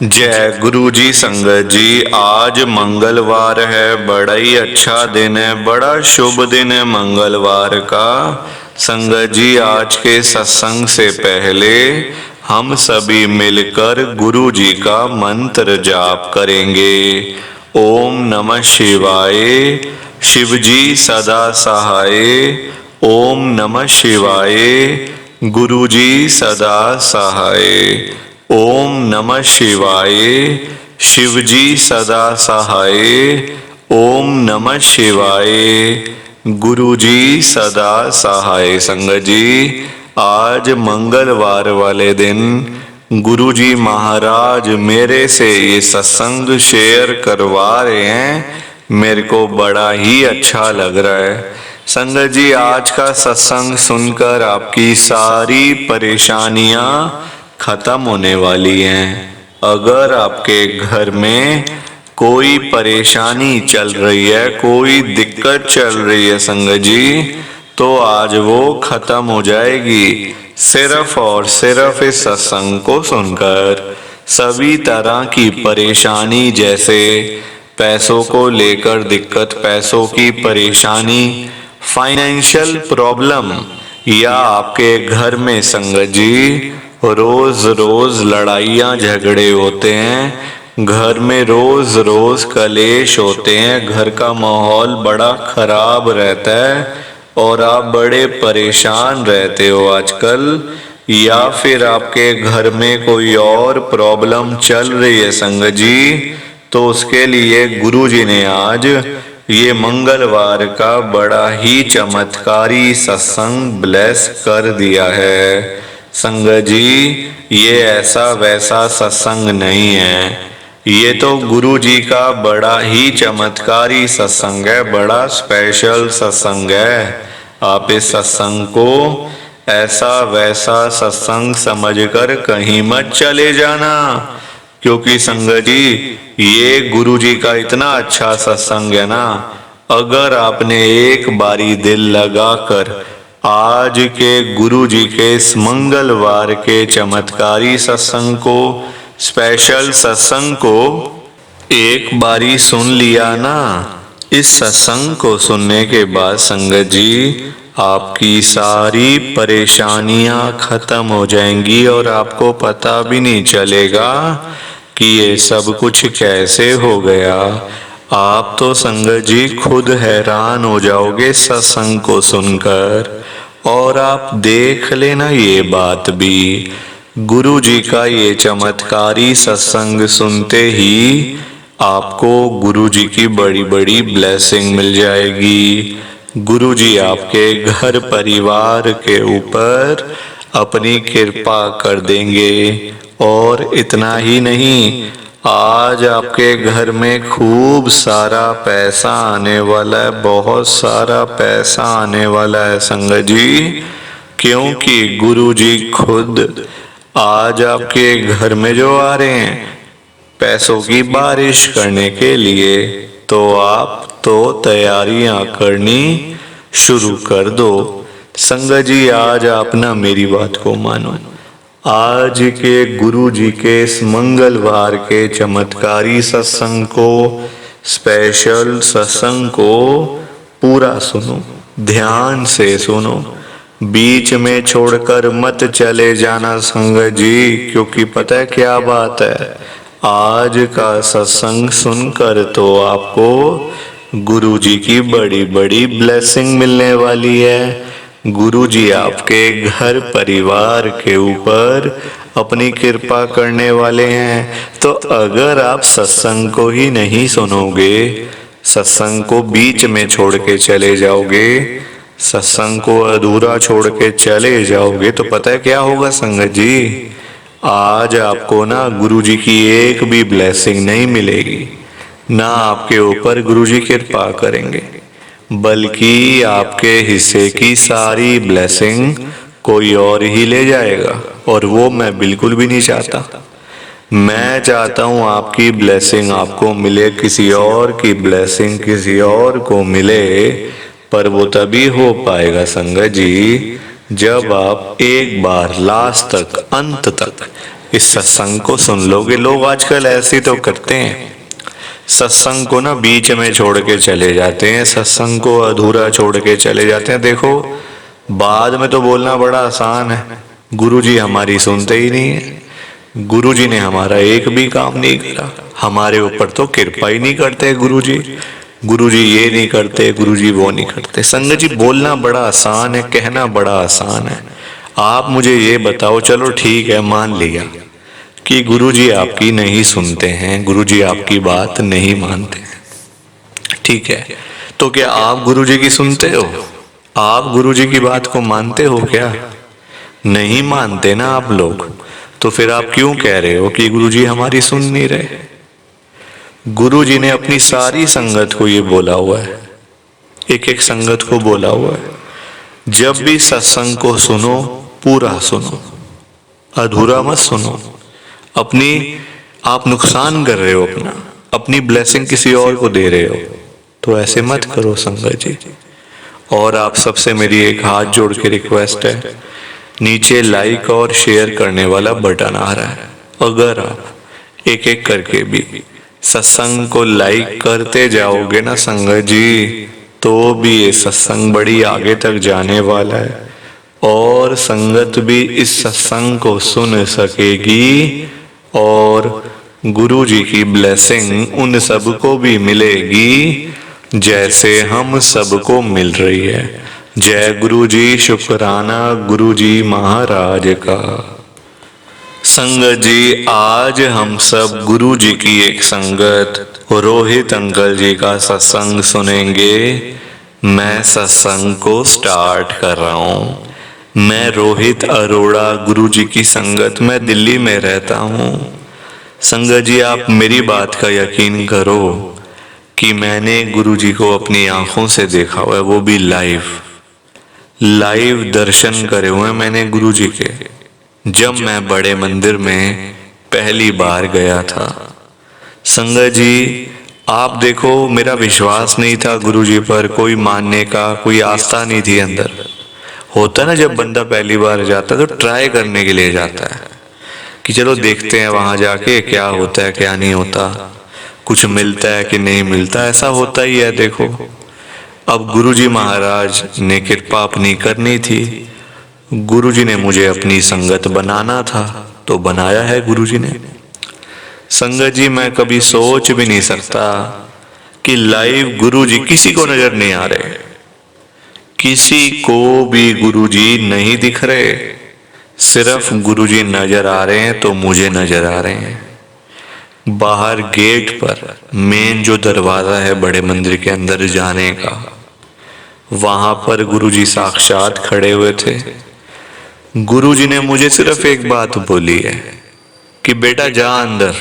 जय गुरु जी। संगत जी, आज मंगलवार है, बड़ा ही अच्छा दिन है, बड़ा शुभ दिन है मंगलवार का। संगत जी, आज के सत्संग से पहले हम सभी मिलकर गुरु जी का मंत्र जाप करेंगे। ओम नमः शिवाय। शिव जी सदा सहाय। ओम नमः शिवाय। गुरु जी सदा सहाय। ओम नमः शिवाय। शिव जी सदा सहाय। ओम नमः शिवाय। गुरु जी सदा सहाय। संगत जी, आज मंगलवार वाले दिन गुरु जी महाराज मेरे से ये सत्संग शेयर करवा रहे हैं। मेरे को बड़ा ही अच्छा लग रहा है। संगत जी, आज का सत्संग सुनकर आपकी सारी परेशानियां खत्म होने वाली हैं। अगर आपके घर में कोई परेशानी चल रही है, कोई दिक्कत चल रही है संगत जी, तो आज वो खत्म हो जाएगी सिर्फ और सिर्फ इस सत्संग को सुनकर। सभी तरह की परेशानी, जैसे पैसों को लेकर दिक्कत, पैसों की परेशानी, फाइनेंशियल प्रॉब्लम, या आपके घर में संगत जी रोज रोज लड़ाइयाँ झगड़े होते हैं, घर में रोज रोज कलेश होते हैं, घर का माहौल बड़ा खराब रहता है और आप बड़े परेशान रहते हो आजकल, या फिर आपके घर में कोई और प्रॉब्लम चल रही है संगत जी, तो उसके लिए गुरु जी ने आज ये मंगलवार का बड़ा ही चमत्कारी सत्संग ब्लेस कर दिया है। संगत जी, ये ऐसा वैसा सत्संग नहीं है, ये तो गुरु जी का बड़ा ही चमत्कारी सत्संग है, बड़ा स्पेशल सत्संग है। आप इस सत्संग को ऐसा वैसा सत्संग समझकर कहीं मत चले जाना, क्योंकि संगत जी ये गुरु जी का इतना अच्छा सत्संग है ना, अगर आपने एक बारी दिल लगाकर आज के गुरु जी के इस मंगलवार के चमत्कारी सत्संग को, स्पेशल सत्संग को एक बारी सुन लिया ना, इस सत्संग को सुनने के बाद संगत जी आपकी सारी परेशानियां खत्म हो जाएंगी और आपको पता भी नहीं चलेगा कि ये सब कुछ कैसे हो गया। आप तो संगत जी खुद हैरान हो जाओगे सत्संग को सुनकर। और आप देख लेना ये बात भी, गुरु जी का ये चमत्कारी सत्संग सुनते ही आपको गुरु जी की बड़ी बड़ी ब्लेसिंग मिल जाएगी। गुरु जी आपके घर परिवार के ऊपर अपनी कृपा कर देंगे। और इतना ही नहीं, आज आपके घर में खूब सारा पैसा आने वाला है, बहुत सारा पैसा आने वाला है संगत जी, क्योंकि गुरु जी खुद आज आपके घर में जो आ रहे हैं पैसों की बारिश करने के लिए, तो आप तो तैयारियां करनी शुरू कर दो। संगत जी, आज आप ना मेरी बात को मानो, आज के गुरु जी के इस मंगलवार के चमत्कारी सत्संग को, स्पेशल सत्संग को पूरा सुनो, ध्यान से सुनो, बीच में छोड़कर मत चले जाना संगत जी, क्योंकि पता है क्या बात है, आज का सत्संग सुनकर तो आपको गुरु जी की बड़ी बड़ी ब्लेसिंग मिलने वाली है। गुरु जी आपके घर परिवार के ऊपर अपनी कृपा करने वाले हैं। तो अगर आप सत्संग को ही नहीं सुनोगे, सत्संग को बीच में छोड़ के चले जाओगे, सत्संग को अधूरा छोड़ के चले जाओगे, तो पता है क्या होगा संगत जी, आज आपको ना गुरु जी की एक भी ब्लेसिंग नहीं मिलेगी, ना आपके ऊपर गुरु जी कृपा करेंगे, बल्कि आपके हिस्से की सारी ब्लेसिंग कोई और ही ले जाएगा। और वो मैं बिल्कुल भी नहीं चाहता। मैं चाहता हूँ आपकी ब्लेसिंग आपको मिले, किसी और की ब्लेसिंग किसी और को मिले, पर वो तभी हो पाएगा संगत जी जब आप एक बार लास्ट तक, अंत तक इस सत्संग को सुन लोगे। लोग आजकल ऐसे तो करते हैं, सत्संग को ना बीच में छोड़ के चले जाते हैं, सत्संग को अधूरा छोड़ के चले जाते हैं। देखो बाद में तो बोलना बड़ा आसान है, गुरुजी हमारी सुनते ही नहीं है, गुरुजी ने हमारा एक भी काम नहीं करा, हमारे ऊपर तो कृपा ही नहीं करते गुरुजी, गुरुजी ये नहीं करते, गुरुजी वो नहीं करते। संगत जी बोलना बड़ा आसान है, कहना बड़ा आसान है। आप मुझे ये बताओ, चलो ठीक है मान लिया कि गुरुजी आपकी नहीं सुनते हैं, गुरुजी आपकी बात नहीं मानते हैं, ठीक है, तो क्या आप गुरुजी की सुनते हो? आप गुरुजी की बात को मानते हो क्या? नहीं मानते ना आप लोग, तो फिर आप क्यों कह रहे हो कि गुरुजी हमारी सुन नहीं रहे? गुरुजी ने अपनी सारी संगत को ये बोला हुआ है, एक एक संगत को बोला हुआ है, जब भी सत्संग को सुनो पूरा सुनो, अधूरा मत सुनो। अपनी आप नुकसान कर रहे हो, अपनी ब्लेसिंग किसी और को दे रहे हो, तो ऐसे मत करो संगत जी। और आप सबसे मेरी एक हाथ जोड़ के रिक्वेस्ट है, नीचे लाइक और शेयर करने वाला बटन आ रहा है, अगर आप एक एक करके भी सत्संग को लाइक करते जाओगे ना संगत जी, तो भी ये सत्संग बड़ी आगे तक जाने वाला है और संगत भी इस सत्संग को सुन सकेगी और गुरु जी की ब्लेसिंग उन सबको भी मिलेगी जैसे हम सबको मिल रही है। जय गुरु जी, शुक्राना गुरु जी महाराज का। संगत जी आज हम सब गुरु जी की एक संगत रोहित अंकल जी का सत्संग सुनेंगे। मैं सत्संग को स्टार्ट कर रहा हूँ। मैं रोहित अरोड़ा, गुरु जी की संगत में दिल्ली में रहता हूँ। संगत जी आप मेरी बात का यकीन करो कि मैंने गुरु जी को अपनी आंखों से देखा हुआ है, वो भी लाइव दर्शन करे हुए हैं मैंने गुरु जी के, जब मैं बड़े मंदिर में पहली बार गया था। संगत जी आप देखो, मेरा विश्वास नहीं था गुरु जी पर, कोई मानने का कोई आस्था नहीं थी अंदर। होता ना जब बंदा पहली बार जाता है तो ट्राई करने के लिए जाता है कि चलो देखते हैं वहां जाके क्या होता है क्या नहीं होता, कुछ मिलता है कि नहीं मिलता, ऐसा होता ही है। देखो अब गुरुजी महाराज ने कृपा अपनी करनी थी, गुरुजी ने मुझे अपनी संगत बनाना था तो बनाया है गुरुजी ने। संगत जी मैं कभी सोच भी नहीं सकता कि लाइव गुरुजी किसी को नजर नहीं आ रहे, किसी को भी गुरुजी नहीं दिख रहे, सिर्फ गुरुजी नजर आ रहे हैं तो मुझे नजर आ रहे हैं। बाहर गेट पर मेन जो दरवाजा है बड़े मंदिर के अंदर जाने का, वहां पर गुरुजी साक्षात खड़े हुए थे। गुरुजी ने मुझे सिर्फ एक बात बोली है कि बेटा जा अंदर,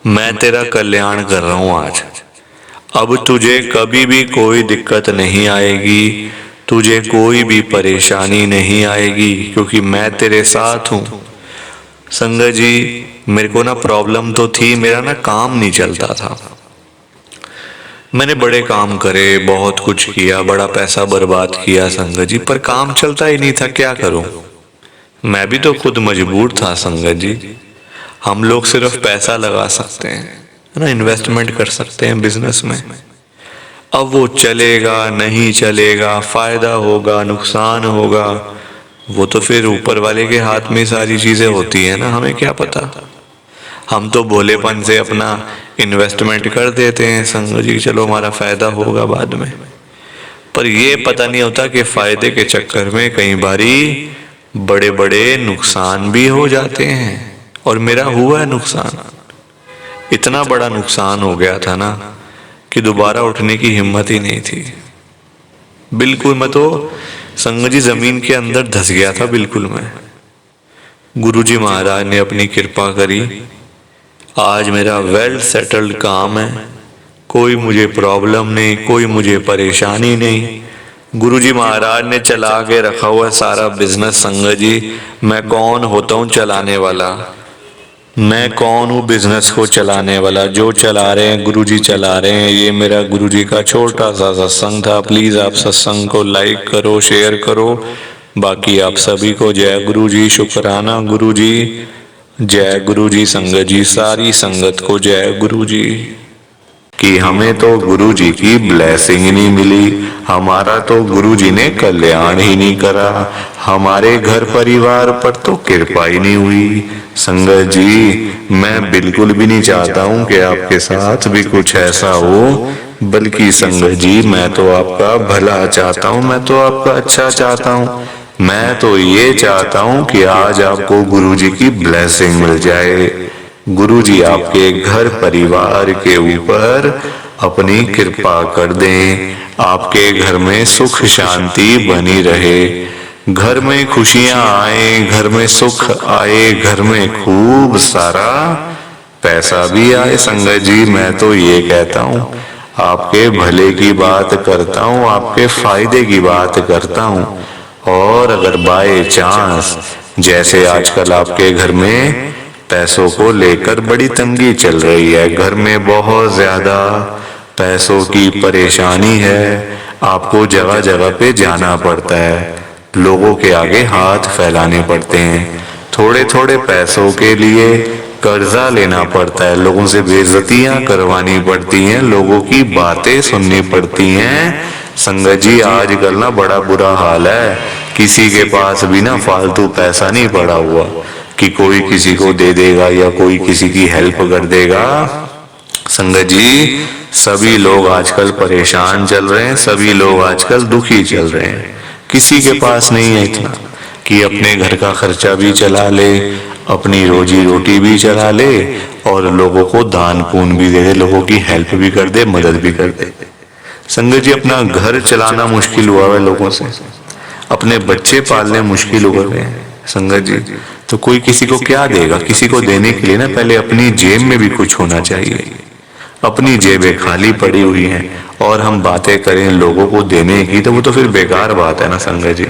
मैं तेरा कल्याण कर रहा हूं आज। अब तुझे कभी भी कोई दिक्कत नहीं आएगी, तुझे कोई भी परेशानी नहीं आएगी, क्योंकि मैं तेरे साथ हूं। संगत जी मेरे को ना प्रॉब्लम तो थी, मेरा ना काम नहीं चलता था। मैंने बड़े काम करे, बहुत कुछ किया, बड़ा पैसा बर्बाद किया संगत जी, पर काम चलता ही नहीं था। क्या करूं? मैं भी तो खुद मजबूर था संगत जी। हम लोग सिर्फ पैसा लगा सकते हैं, है ना, इन्वेस्टमेंट कर सकते हैं बिजनेस में। अब वो चलेगा नहीं चलेगा, फायदा होगा नुकसान होगा, वो तो फिर ऊपर वाले के हाथ में सारी चीजें होती है ना, हमें क्या पता। हम तो भोलेपन से अपना इन्वेस्टमेंट कर देते हैं संगत जी, चलो हमारा फायदा होगा बाद में, पर ये पता नहीं होता कि फायदे के चक्कर में कई बारी बड़े बड़े नुकसान भी हो जाते हैं। और मेरा हुआ है नुकसान, इतना बड़ा नुकसान हो गया था ना कि दोबारा उठने की हिम्मत ही नहीं थी। बिल्कुल मैं तो संगत जी जमीन के अंदर धस गया था बिल्कुल मैं। गुरुजी महाराज ने अपनी कृपा करी, आज मेरा वेल सेटल्ड काम है, कोई मुझे प्रॉब्लम नहीं, कोई मुझे परेशानी नहीं। गुरुजी महाराज ने चला के रखा हुआ सारा बिजनेस। संगत जी मैं कौन होता हूँ चलाने वाला, मैं कौन हूँ बिजनेस को चलाने वाला, जो चला रहे हैं गुरुजी चला रहे हैं। ये मेरा गुरुजी का छोटा सा सत्संग था, प्लीज आप सत्संग को लाइक करो, शेयर करो। बाकी आप सभी को जय गुरुजी, शुक्राना गुरुजी, जय गुरु जी संगत जी, सारी संगत को जय गुरु जी। कि हमें तो गुरु जी की ब्लेसिंग नहीं मिली, हमारा तो गुरु जी ने कल्याण ही नहीं करा, हमारे घर परिवार पर तो कृपा ही नहीं हुई। संगत जी, मैं बिल्कुल भी नहीं चाहता हूँ कि आपके साथ भी कुछ ऐसा हो, बल्कि संगत जी मैं तो आपका भला चाहता हूँ, मैं तो आपका अच्छा चाहता हूँ। मैं तो ये चाहता हूँ कि आज आपको गुरु जी की ब्लेसिंग मिल जाए, गुरु जी आपके घर परिवार के ऊपर अपनी कृपा कर दें, आपके घर में सुख शांति बनी रहे, घर में खुशियां आए, घर में सुख आए, घर में खूब सारा पैसा भी आए। संगत जी, मैं तो ये कहता हूँ, आपके भले की बात करता हूँ, आपके फायदे की बात करता हूँ। और अगर बाय चांस जैसे आजकल आपके घर में पैसों को लेकर बड़ी तंगी चल रही है, घर में बहुत ज्यादा पैसों की परेशानी है, आपको जगह जगह पे जाना पड़ता है, लोगों के आगे हाथ फैलाने पड़ते हैं, थोड़े थोड़े पैसों के लिए कर्जा लेना पड़ता है, लोगों से बेइज्जतियां करवानी पड़ती हैं, लोगों की बातें सुननी पड़ती हैं। संगत जी, आजकल ना बड़ा बुरा हाल है, किसी के पास भी ना फालतू पैसा नहीं पड़ा हुआ कि कोई किसी को दे देगा या कोई किसी की हेल्प कर देगा। संगत जी, सभी लोग आजकल परेशान चल रहे हैं, सभी लोग आजकल दुखी चल रहे हैं, किसी के पास नहीं है इतना कि अपने घर का खर्चा भी चला ले, अपनी रोजी रोटी भी चला ले और लोगों को दान पुण्य भी दे दे, लोगों की हेल्प भी कर दे, मदद भी कर दे। संगत जी, अपना घर चलाना मुश्किल हुआ है लोगों से, अपने बच्चे पालने मुश्किल हो गए हैं। संगत जी, तो कोई किसी को क्या देगा? किसी को देने के लिए ना पहले अपनी जेब में भी कुछ होना चाहिए। अपनी जेबें खाली पड़ी हुई हैं और हम बातें करें लोगों को देने की, तो वो तो फिर बेकार बात है ना संगत जी,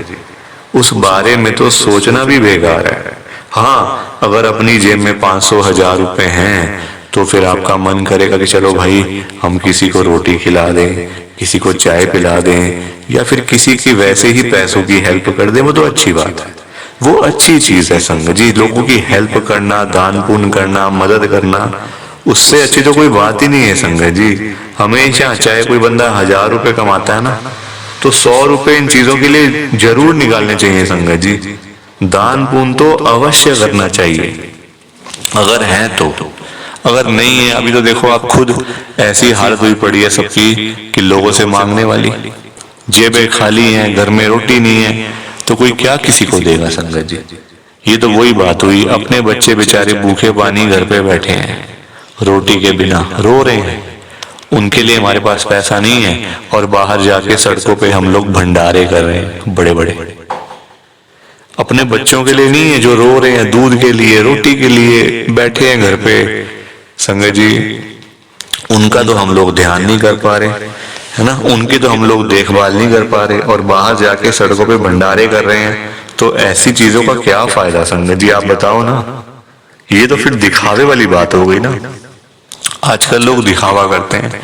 उस बारे में तो सोचना भी बेकार है। हाँ, अगर अपनी जेब में 500-1000 रुपए हैं तो फिर आपका मन करेगा कि चलो भाई हम किसी को रोटी खिला दें, किसी को चाय पिला दें या फिर किसी की वैसे ही पैसों की हेल्प कर दें, वो तो अच्छी बात है, वो अच्छी चीज है संगत जी। लोगों की हेल्प करना, दान पुण्य करना, मदद करना, उससे अच्छी तो कोई बात ही नहीं है संगत जी। हमेशा चाहे कोई बंदा 1000 रुपए कमाता है ना, तो 100 रुपए इन चीजों के लिए जरूर निकालने चाहिए संगत जी। दान पुण्य तो अवश्य करना चाहिए अगर है तो। अगर नहीं है, अभी तो देखो आप खुद ऐसी हालत हुई पड़ी है सबकी कि लोगों से मांगने वाली, जेबें खाली हैं, घर में रोटी नहीं है, तो कोई क्या किसी को देगा संगत जी। ये तो वही बात हुई, अपने बच्चे बेचारे भूखे पानी घर पे बैठे हैं, रोटी के बिना रो रहे हैं, उनके लिए हमारे पास पैसा नहीं है और बाहर जाके सड़कों पे हम लोग भंडारे कर रहे हैं बड़े बड़े। अपने बच्चों के लिए नहीं है जो रो रहे हैं, दूध के लिए, रोटी के लिए बैठे हैं घर पे। संगत जी, उनका तो हम लोग ध्यान नहीं कर पा रहे, है ना, उनकी तो हम लोग देखभाल नहीं कर पा रहे और बाहर जाके सड़कों पे भंडारे कर रहे हैं, तो ऐसी चीजों का क्या फायदा संगत जी, आप बताओ ना। ये तो फिर दिखावे वाली बात हो गई ना। आजकल लोग दिखावा करते हैं,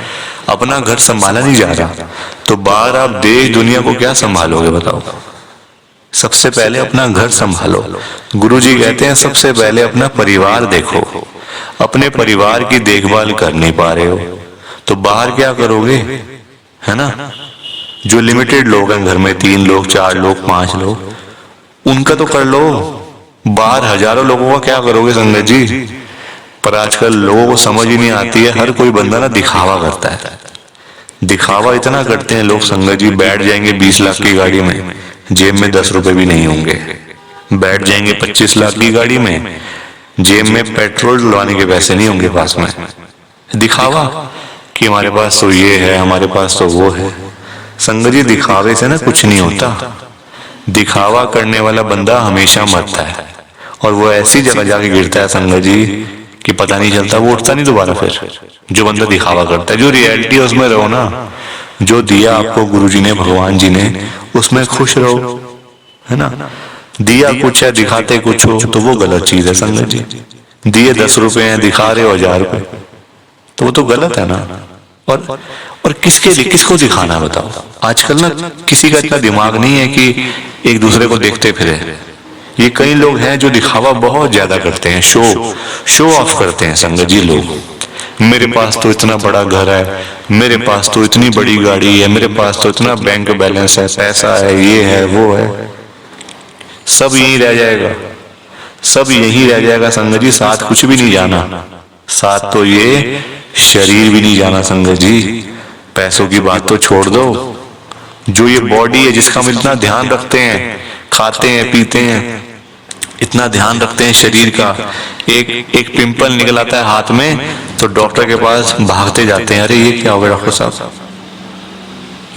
अपना घर संभाला नहीं जा रहा, तो बाहर आप देश दुनिया को क्या संभालोगे बताओ। सबसे पहले अपना घर संभालो। गुरुजी कहते हैं सबसे पहले अपना परिवार देखो। अपने परिवार की देखभाल कर नहीं पा रहे हो तो बाहर क्या करोगे, है ना। जो लिमिटेड लोग हैं घर में, 3 लोग, 4 लोग, 5 लोग, उनका तो कर लो, बाहर हजारों लोगों का क्या करोगे संगत जी। पर आजकल लोगों को समझ ही नहीं आती है, हर कोई बंदा ना दिखावा करता है। दिखावा इतना करते हैं लोग संगत जी, बैठ जाएंगे 20 लाख की गाड़ी में, जेब में 10 रुपए भी नहीं होंगे। बैठ जाएंगे 25 लाख की गाड़ी में, जेब में पेट्रोल डलवाने के पैसे नहीं होंगे पास में। दिखावा कि हमारे पास तो ये है, हमारे पास तो वो है। संगत जी, दिखावे से ना कुछ नहीं होता। दिखावा करने वाला बंदा हमेशा मरता है और वो ऐसी जगह जाके गिरता है संगत जी कि पता नहीं चलता, वो उठता नहीं दोबारा फिर। जो बंदा दिखावा करता है, जो रियलिटी है उसमें रहो ना, जो दिया आपको गुरुजी ने, भगवान जी ने, उसमें खुश रहो, है ना। दिया कुछ है, दिखाते कुछ हो, तो वो गलत चीज है संगत जी। दिए 10 रुपए हैं, दिखा रहे हो 1000 रुपए, तो वो तो गलत है ना। और किसके लिए, किसको दिखाना बताओ। आजकल ना किसी का इतना दिमाग नहीं है कि एक दूसरे को देखते फिरे ये कई लोग हैं जो दिखावा बहुत ज्यादा करते हैं, शो ऑफ करते हैं संगत जी लोग। मेरे पास तो इतना बड़ा घर है, मेरे पास तो इतनी बड़ी गाड़ी है, मेरे पास तो इतना बैंक बैलेंस है, पैसा है, ये है वो है। सब यही रह जाएगा, सब यही रह जाएगा संगत जी, साथ कुछ भी नहीं जाना। साथ तो ये शरीर भी नहीं जाना संगत जी। पैसों की बात तो छोड़ दो, जो ये बॉडी है जिसका हम इतना ध्यान रखते हैं, खाते हैं पीते हैं, इतना ध्यान रखते हैं शरीर का, एक पिंपल निकल आता है हाथ में तो डॉक्टर के पास भागते जाते हैं, अरे ये क्या हो गया डॉक्टर साहब।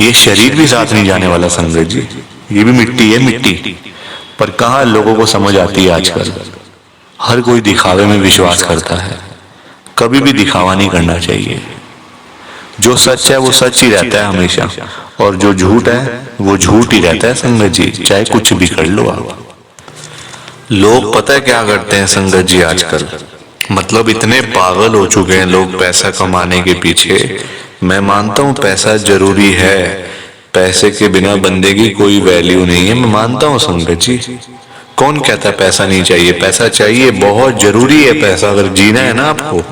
ये शरीर भी साथ नहीं जाने वाला संगत जी, ये भी मिट्टी है, मिट्टी। पर कहाँ लोगों को समझ आती है आजकल। हर कोई दिखावे में विश्वास करता है, कभी भी दिखावा नहीं करना चाहिए। जो सच है वो सच ही रहता है हमेशा, और जो झूठ है वो झूठ ही रहता है संगत जी, चाहे कुछ भी कर लो आप। लोग पता है क्या करते हैं संगत जी आजकल, मतलब इतने पागल हो चुके हैं लोग पैसा कमाने के पीछे। मैं मानता हूँ पैसा जरूरी है, पैसे के बिना बंदे की कोई वैल्यू नहीं है, मैं मानता हूँ संगत जी। कौन कहता है पैसा नहीं चाहिए? पैसा चाहिए, बहुत जरूरी है पैसा। अगर जीना है ना आपको,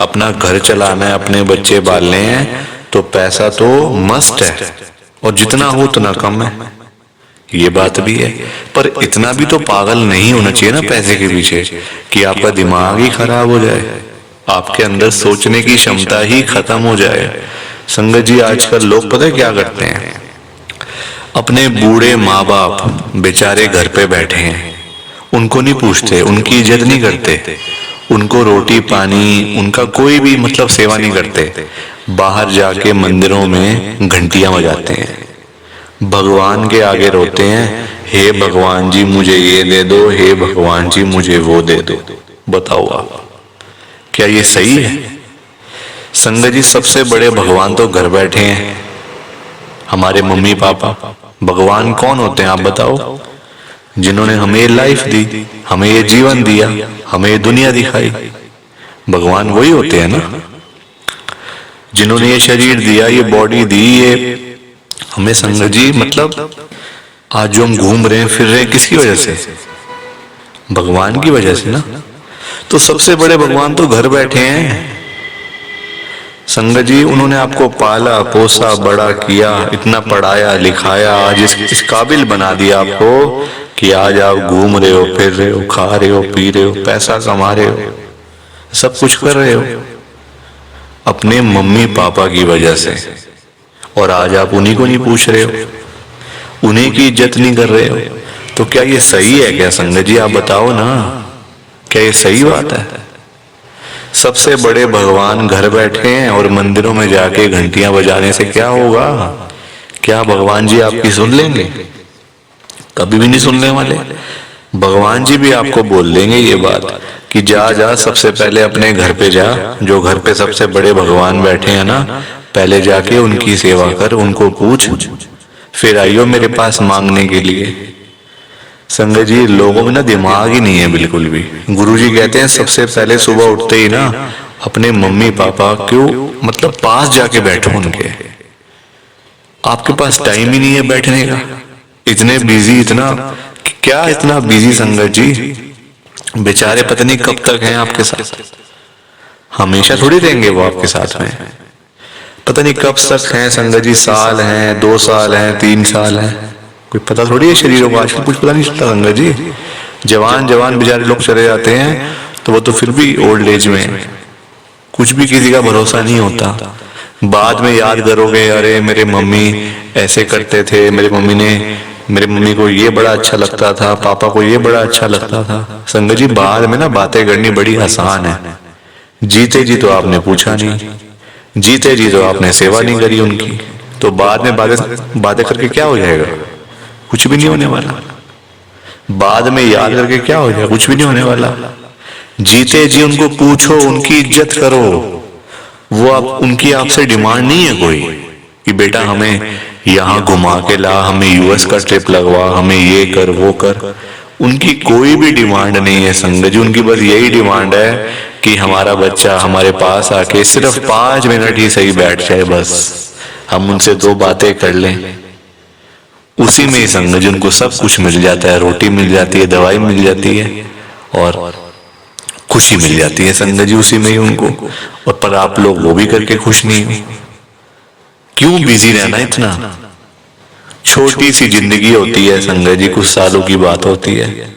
अपना घर चलाना है, अपने बच्चे पालने हैं, तो पैसा तो मस्ट है, और जितना हो उतना कम है, ये बात भी है। पर इतना भी तो पागल नहीं होना चाहिए ना पैसे के पीछे कि आपका दिमाग ही खराब हो जाए, आपके अंदर सोचने की क्षमता ही खत्म हो जाए। संगत जी आजकल लोग पता है क्या करते हैं, अपने बूढ़े माँ बाप बेचारे घर पे बैठे हैं, उनको नहीं पूछते, उनकी इज्जत नहीं करते, उनको रोटी पानी उनका कोई भी मतलब सेवा नहीं करते। बाहर जाके मंदिरों में घंटियां बजाते हैं, भगवान के आगे रोते हैं, हे भगवान जी मुझे ये दे दो, हे भगवान जी मुझे वो दे दो। बताओ आप, क्या ये सही है? संगत जी सबसे बड़े भगवान तो घर बैठे हैं, हमारे मम्मी पापा। भगवान कौन होते हैं आप बताओ? जिन्होंने हमें लाइफ दी, हमें ये जीवन दिया, हमें ये दुनिया दिखाई, भगवान वही होते हैं ना। जिन्होंने ये शरीर दिया, ये बॉडी दी, ये हमें संगत जी मतलब आज जो हम घूम रहे हैं फिर रहे हैं किसकी वजह से? भगवान की वजह से ना। तो सबसे बड़े भगवान तो घर बैठे हैं संगत जी। उन्होंने आपको पाला पोसा बड़ा किया, इतना पढ़ाया लिखाया, आज इस काबिल बना दिया आपको कि आज आप घूम रहे हो, फिर रहे हो, खा रहे हो, पी रहे हो, पैसा कमा रहे हो, सब कुछ कर रहे हो अपने मम्मी पापा की वजह से। और आज आप उन्हीं को नहीं पूछ रहे हो, उन्हीं की इज्जत नहीं कर रहे हो। तो क्या ये सही है क्या संगत जी? आप बताओ ना, क्या ये सही बात है? सबसे बड़े भगवान घर बैठे हैं और मंदिरों में जाके घंटियां बजाने से क्या होगा? क्या भगवान जी आपकी सुन लेंगे? कभी भी नहीं सुनने वाले। भगवान जी भी आपको बोल देंगे ये बात कि जा जा सबसे पहले अपने घर पे जा, जो घर पे सबसे बड़े भगवान बैठे हैं ना, पहले जाके उनकी सेवा कर, उनको पूछ, फिर आइयो मेरे पास मांगने के लिए। संगत जी लोगों में ना दिमाग ही नहीं है बिल्कुल भी। गुरुजी कहते हैं सबसे पहले सुबह उठते ही ना अपने मम्मी पापा क्यों मतलब पास जाके बैठो उनके। आपके पास टाइम ही नहीं है बैठने का, इतने बिजी, इतना क्या इतना बिजी संगत जी। बेचारे पता नहीं कब तक हैं आपके साथ, हमेशा थोड़ी रहेंगे वो आपके साथ में, पता नहीं कब तक हैं संगत जी। साल हैं, 2 साल हैं, 3 साल हैं, कोई पता थोड़ी है शरीरों को। आजकल कुछ पता नहीं चलता संगत जी। जवान जवान बेचारे लोग चले जाते हैं तो वो तो फिर भी ओल्ड एज में, कुछ भी किसी का भरोसा नहीं होता। बाद में याद करोगे, अरे मेरे मम्मी ऐसे करते थे, मेरे मम्मी को ये बड़ा अच्छा लगता था, पापा को ये बड़ा अच्छा लगता था। संगत जी बाद में ना बातें करनी बड़ी आसान है, जीते जी तो आपने पूछा नहीं, जीते जी तो आपने सेवा नहीं करी उनकी, तो बाद में बातें करके क्या हो जाएगा? कुछ भी नहीं होने वाला। बाद में याद करके क्या हो जाएगा? कुछ भी नहीं होने वाला। जीते जी उनको पूछो, उनकी इज्जत करो। वो आप उनकी आपसे डिमांड नहीं है कोई कि बेटा हमें यहाँ घुमा के ला, हमें यूएस का ट्रिप लगवा, हमें ये कर वो कर। उनकी कोई भी डिमांड नहीं है संगत जी। उनकी बस यही डिमांड है कि हमारा बच्चा हमारे पास आके सिर्फ 5 मिनट ही सही बैठ जाए, बस हम उनसे 2 बातें कर लें। उसी में ही संगत जी उनको सब कुछ मिल जाता है, रोटी मिल जाती है, दवाई मिल जाती है और खुशी मिल जाती है संगत जी उसी में ही उनको। और पर आप लोग वो भी करके खुश नहीं हो। क्यों बिजी रहना इतना? छोटी सी जिंदगी होती है संगत जी, कुछ सालों की बात होती है।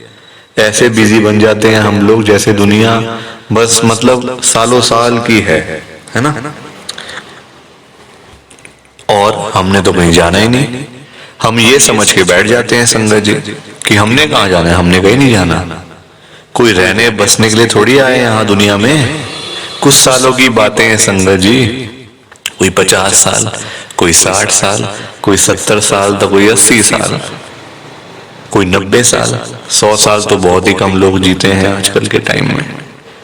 ऐसे बिजी बन जाते हैं हम लोग जैसे दुनिया बस मतलब सालों साल की है ना। और हमने तो कहीं जाना ही नहीं। हम ये समझ के बैठ जाते हैं संगत जी कि हमने कहाँ जाना है, हमने कहीं नहीं जाना। कोई रहने बसने के लिए थोड़ी आए यहाँ दुनिया में। कुछ सालों की बातें हैं संगत जी, कोई 50 साल, कोई 60 साल, कोई 70 साल, तो कोई 80 साल, कोई 90 साल। 100 साल तो बहुत ही कम लोग जीते हैं आजकल के टाइम में,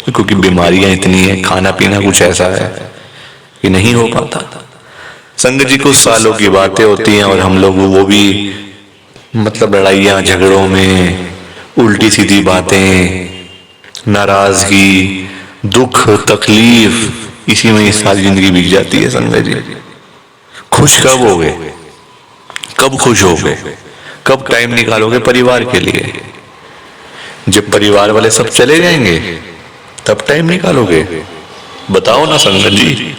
क्योंकि बीमारियां इतनी है, खाना पीना कुछ ऐसा है कि नहीं हो पाता। संगत जी कुछ सालों की बातें होती हैं और हम लोग वो भी मतलब लड़ाइयां झगड़ों में, उल्टी सीधी बातें, नाराजगी, दुख, तकलीफ, इसी में सारी जिंदगी बीत जाती है संगत जी। खुश कब होगे? कब खुश होगे? कब टाइम निकालोगे परिवार के लिए? जब परिवार वाले सब चले जाएंगे तब टाइम निकालोगे? बताओ ना संगत जी।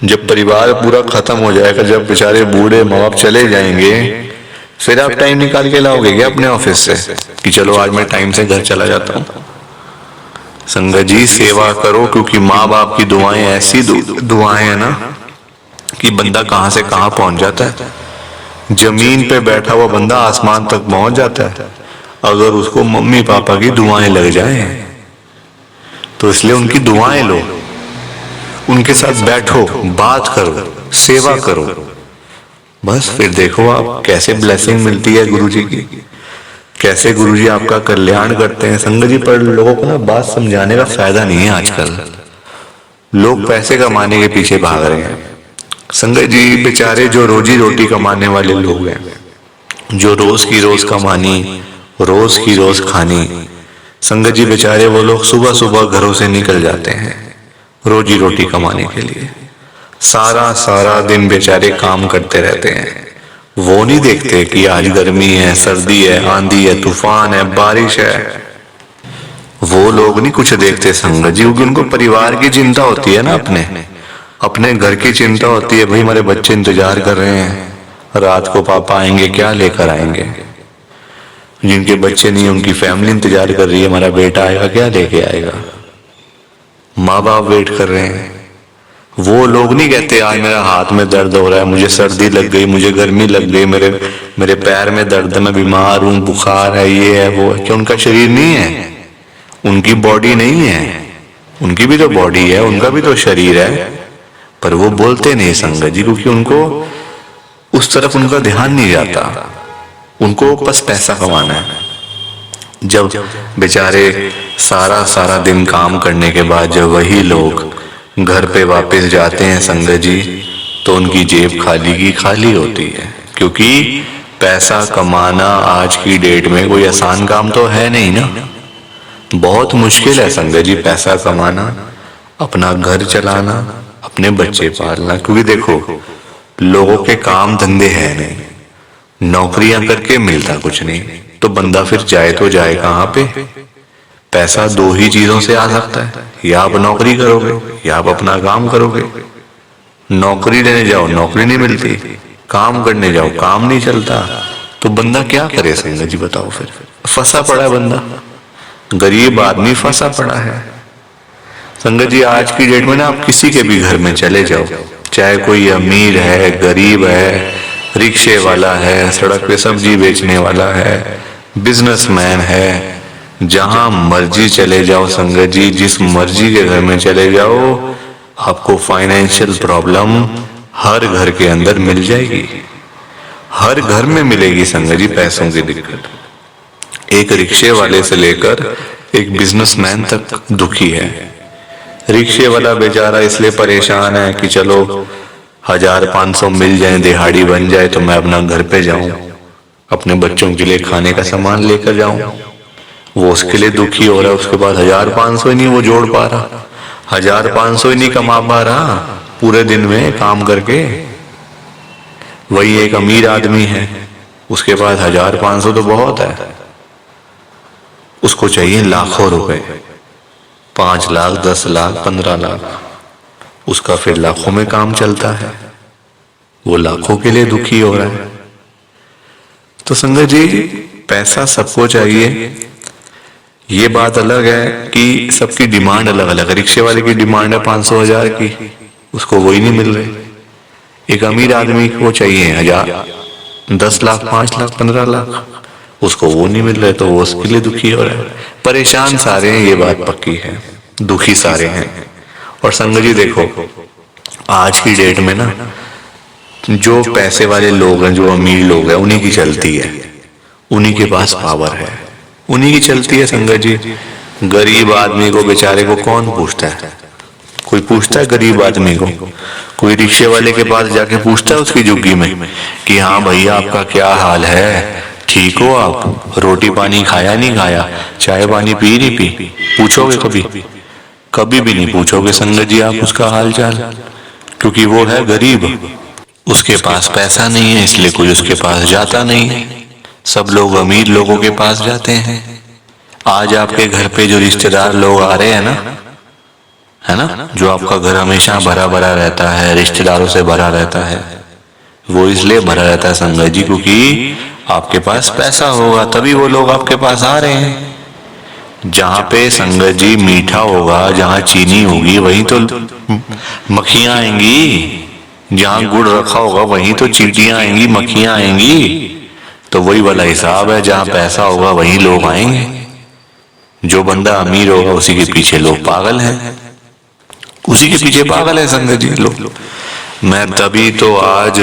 जब परिवार पूरा खत्म हो जाएगा, जब बेचारे बूढ़े माँ बाप चले जाएंगे, फिर आप टाइम निकाल के लाओगे क्या अपने ऑफिस से कि चलो आज मैं टाइम से घर चला जाता हूँ? संगत जी सेवा करो, क्योंकि माँ बाप की दुआएं ऐसी दुआएं है ना कि बंदा कहां से कहां पहुंच जाता है। जमीन पे बैठा हुआ बंदा आसमान तक पहुंच जाता है अगर उसको मम्मी पापा की दुआएं लग जाएं। तो इसलिए उनकी दुआएं लो, उनके साथ बैठो, बात करो, सेवा करो, बस फिर देखो आप कैसे ब्लेसिंग मिलती है गुरुजी की, कैसे गुरुजी आपका कल्याण करते हैं। संगत जी पर लोगों को ना बात समझाने का फायदा नहीं है आजकल। लोग पैसे कमाने के पीछे भाग रहे हैं। संगत जी बेचारे जो रोजी रोटी कमाने वाले लोग हैं, जो रोज की रोज कमानी, रोज की रोज खानी, संगत जी बेचारे वो लोग सुबह सुबह घरों से निकल जाते हैं रोजी रोटी कमाने के लिए। सारा सारा दिन बेचारे काम करते रहते हैं। वो नहीं देखते कि आज गर्मी है, सर्दी है, आंधी है, तूफान है, बारिश है। वो लोग नहीं कुछ देखते संगत जी, क्योंकि उनको परिवार की चिंता होती है ना, अपने घर की चिंता होती है। भाई हमारे बच्चे इंतजार कर रहे हैं रात को, पापा आएंगे क्या लेकर आएंगे। जिनके बच्चे नहीं उनकी फैमिली इंतजार कर रही है, हमारा बेटा आएगा क्या लेके आएगा। माँ बाप वेट कर रहे हैं। वो लोग नहीं कहते आज मेरा हाथ में दर्द हो रहा है, मुझे सर्दी लग गई, मुझे गर्मी लग गई, मेरे पैर में दर्द है, मैं बीमार हूं, बुखार है, ये है वो है। क्या उनका शरीर नहीं है? उनकी बॉडी नहीं है? उनकी भी तो बॉडी है, उनका भी तो शरीर है, पर वो बोलते नहीं संगत जी, क्योंकि उनको उस तरफ उनका ध्यान नहीं जाता। उनको बस पैसा कमाना है। जब बेचारे सारा सारा दिन काम करने के बाद जब वही लोग घर पे वापस जाते हैं संगत जी, तो उनकी जेब खाली की खाली होती है। क्योंकि पैसा कमाना आज की डेट में कोई आसान काम तो है नहीं ना, बहुत मुश्किल है संगत जी पैसा कमाना, अपना घर चलाना, अपने बच्चे पालना। क्योंकि देखो लोगों के काम धंधे है नहीं, नौकरियां करके मिलता कुछ नहीं, तो बंदा फिर जाए तो जाए कहाँ पे। पैसा दो ही चीजों से आ सकता है, या आप नौकरी करोगे या आप अपना काम करोगे। नौकरी लेने जाओ नौकरी नहीं मिलती, काम करने जाओ काम नहीं चलता, तो बंदा क्या करे संगत जी बताओ। फिर फंसा पड़ा है बंदा, गरीब आदमी फंसा पड़ा है संगत जी। आज की डेट में ना आप किसी के भी घर में चले जाओ, चाहे कोई अमीर है, गरीब है, रिक्शे वाला है, सड़क पे सब्जी बेचने वाला है, बिजनेसमैन है, जहां मर्जी चले जाओ संगत जी, जिस मर्जी के घर में चले जाओ, आपको फाइनेंशियल प्रॉब्लम हर घर के अंदर मिल जाएगी। हर घर में मिलेगी संगत जी पैसों की दिक्कत। एक रिक्शे वाले से लेकर एक बिजनेसमैन तक दुखी है। रिक्शे वाला बेचारा इसलिए परेशान है कि चलो 1500 मिल जाए, दिहाड़ी बन जाए, तो मैं अपना घर पे जाऊं, अपने बच्चों के लिए खाने का सामान लेकर जाऊं। वो उसके लिए दुखी हो रहा है। उसके बाद 1500 ही नहीं वो जोड़ पा रहा, 1500 ही नहीं कमा पा रहा पूरे दिन में काम करके। वही एक अमीर आदमी है, उसके पास 1000-500 तो बहुत है, उसको चाहिए लाखों रुपए, 5 लाख, 10 लाख, 15 लाख, उसका फिर लाखों में काम चलता है, वो लाखों के लिए दुखी हो रहा है। तो संगत जी, पैसा सबको चाहिए, ये बात अलग है कि सबकी डिमांड अलग अलग है। रिक्शे वाले की डिमांड है 500-1000 की, उसको वही नहीं मिल रहे। एक अमीर आदमी को चाहिए 1000, 10 लाख, 5 लाख, 15 लाख, उसको वो नहीं मिल रहे, तो वो उसके लिए दुखी हो रहा है। परेशान सारे हैं, ये बात पक्की है, दुखी सारे हैं। और संगत जी देखो, आज की डेट में ना, जो पैसे वाले लोग हैं, जो अमीर लोग हैं, उन्हीं की चलती है, उन्हीं के पास पावर है, उन्हीं की चलती है संगत जी। गरीब आदमी को, बेचारे को कौन पूछता है? कोई पूछता है गरीब आदमी को? कोई रिक्शे वाले के पास जाके पूछता है उसकी झुग्गी में कि हाँ भैया आपका क्या हाल है, ठीक हो आप, रोटी पानी खाया नहीं खाया, चाय पानी पी नहीं पी? पूछोगे कभी? कभी भी नहीं पूछोगे संगत जी आप उसका हाल चाल, क्योंकि वो है गरीब, उसके पास पैसा नहीं है, इसलिए कोई उसके पास जाता नहीं है। सब लोग अमीर लोगों के पास जाते हैं। आज आपके घर पे जो रिश्तेदार लोग आ रहे हैं ना, है ना, जो आपका घर हमेशा भरा भरा रहता है, रिश्तेदारों से भरा रहता है, वो इसलिए भरा रहता है संगत जी क्योंकि आपके पास पैसा होगा, तभी वो लोग आपके पास आ रहे हैं। जहां पे संगत जी मीठा होगा, जहां चीनी होगी, वहीं तो मक्खियां आएंगी। जहां गुड़ रखा होगा वहीं तो चींटियां आएंगी, मक्खियां आएंगी। तो वही वाला हिसाब है, जहां पैसा होगा वहीं लोग आएंगे। जो बंदा अमीर होगा उसी के पीछे लोग पागल हैं, उसी के पीछे पागल है संगत जी लोग। मैं तभी तो आज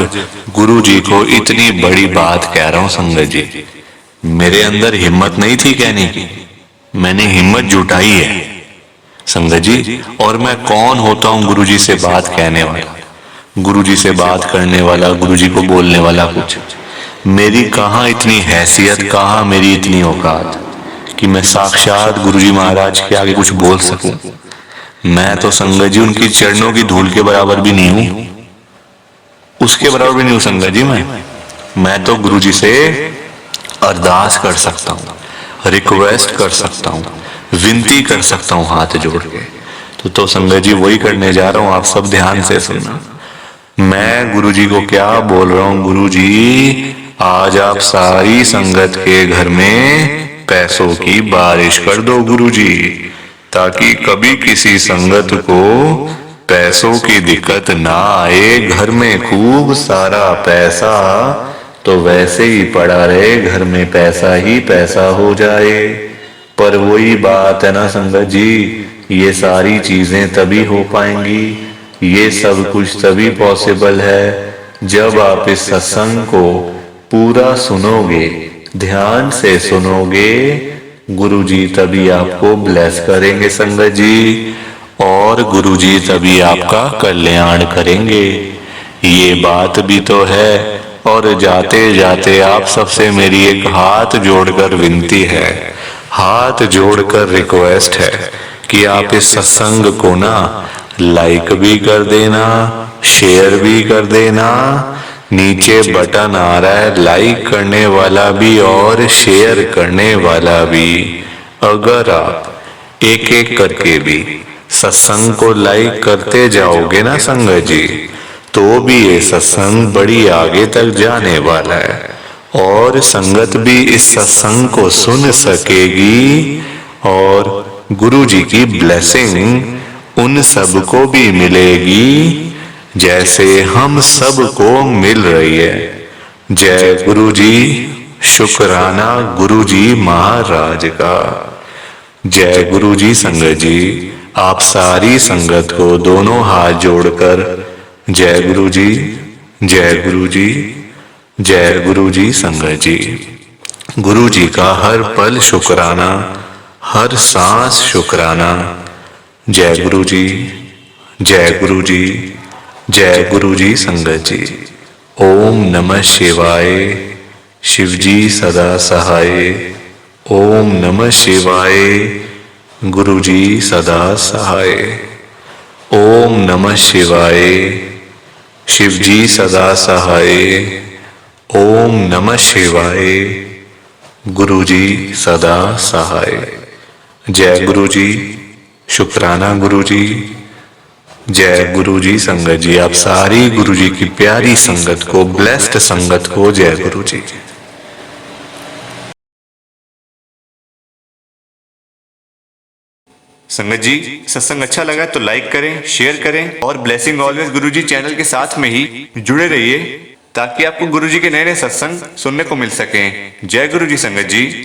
गुरु जी को इतनी बड़ी बात कह रहा हूं संगत जी। मेरे अंदर हिम्मत नहीं थी कहने की, मैंने हिम्मत जुटाई है संगत जी। और मैं कौन होता हूं गुरु जी से बात कहने वाला, गुरु जी से बात करने वाला, गुरु जी को बोलने वाला? कुछ मेरी कहाँ इतनी हैसियत, कहाँ मेरी इतनी औकात कि मैं साक्षात गुरु जी महाराज के आगे कुछ बोल सकूं। मैं तो संगत जी उनकी चरणों की धूल के बराबर भी नहीं हूं, उसके बराबर भी नहीं हूं संगत जी। मैं तो गुरु जी से अरदास कर सकता हूं, रिक्वेस्ट कर सकता हूं, विनती कर सकता हूं हाथ जोड़ के। तो संगत जी वही करने जा रहा हूं, आप सब ध्यान से सुनना। मैं गुरु जी को क्या बोल रहा हूं, गुरु जी आज आप सारी संगत के घर में पैसों की बारिश कर दो गुरु जी, ताकि कभी किसी संगत को पैसों की दिक्कत ना आए। घर में खूब सारा पैसा तो वैसे ही पड़ा रहे, घर में पैसा ही पैसा हो जाए। पर वही बात है ना संगत जी, ये सारी चीजें तभी हो पाएंगी, ये सब कुछ तभी पॉसिबल है जब आप इस सत्संग को पूरा सुनोगे, ध्यान से सुनोगे। गुरु जी तभी आपको ब्लेस करेंगे संगत जी, और गुरु जी तभी आपका कल्याण करेंगे। ये बात भी तो है। और जाते जाते आप सबसे मेरी एक हाथ जोड़कर विनती है, हाथ जोड़कर रिक्वेस्ट है कि आप इस सत्संग को ना लाइक भी कर देना, शेयर भी कर देना। नीचे बटन आ रहा है लाइक करने वाला भी और शेयर करने वाला भी। अगर आप एक एक करके भी सत्संग को लाइक करते जाओगे ना संगत जी, तो भी ये सत्संग बड़ी आगे तक जाने वाला है, और संगत भी इस सत्संग को सुन सकेगी, और गुरु जी की ब्लेसिंग उन सबको भी मिलेगी जैसे हम सबको मिल रही है। जय गुरु जी, शुक्राना गुरु जी महाराज का। जय गुरु जी संगत जी। आप सारी संगत को दोनों हाथ जोड़कर जय गुरु जी, जय गुरु जी, जय गुरु जी संगत जी। गुरु जी का हर पल शुक्राना, हर सांस शुक्राना। जय गुरु जी, जय गुरु जी, जय गुरु जी संगत जी। ओम नमः शिवाय। शिव जी सदा सहाय। ओम नमः शिवाय। गुरु जी सदा सहाय। ओम नमः शिवाय। शिव जी सदा सहाय। ओम नमः शिवाय। गुरु जी सदा सहाय। जय गुरु जी। शुक्राना गुरु जी। जय गुरु जी संगत जी। आप सारी गुरु जी की प्यारी संगत को, ब्लेस्ड संगत को जय गुरु जी। संगत जी, सत्संग अच्छा लगा तो लाइक करें, शेयर करें और ब्लेसिंग ऑलवेज गुरुजी चैनल के साथ में ही जुड़े रहिए ताकि आपको गुरुजी के नए नए सत्संग सुनने को मिल सकें। जय गुरु जी संगत जी।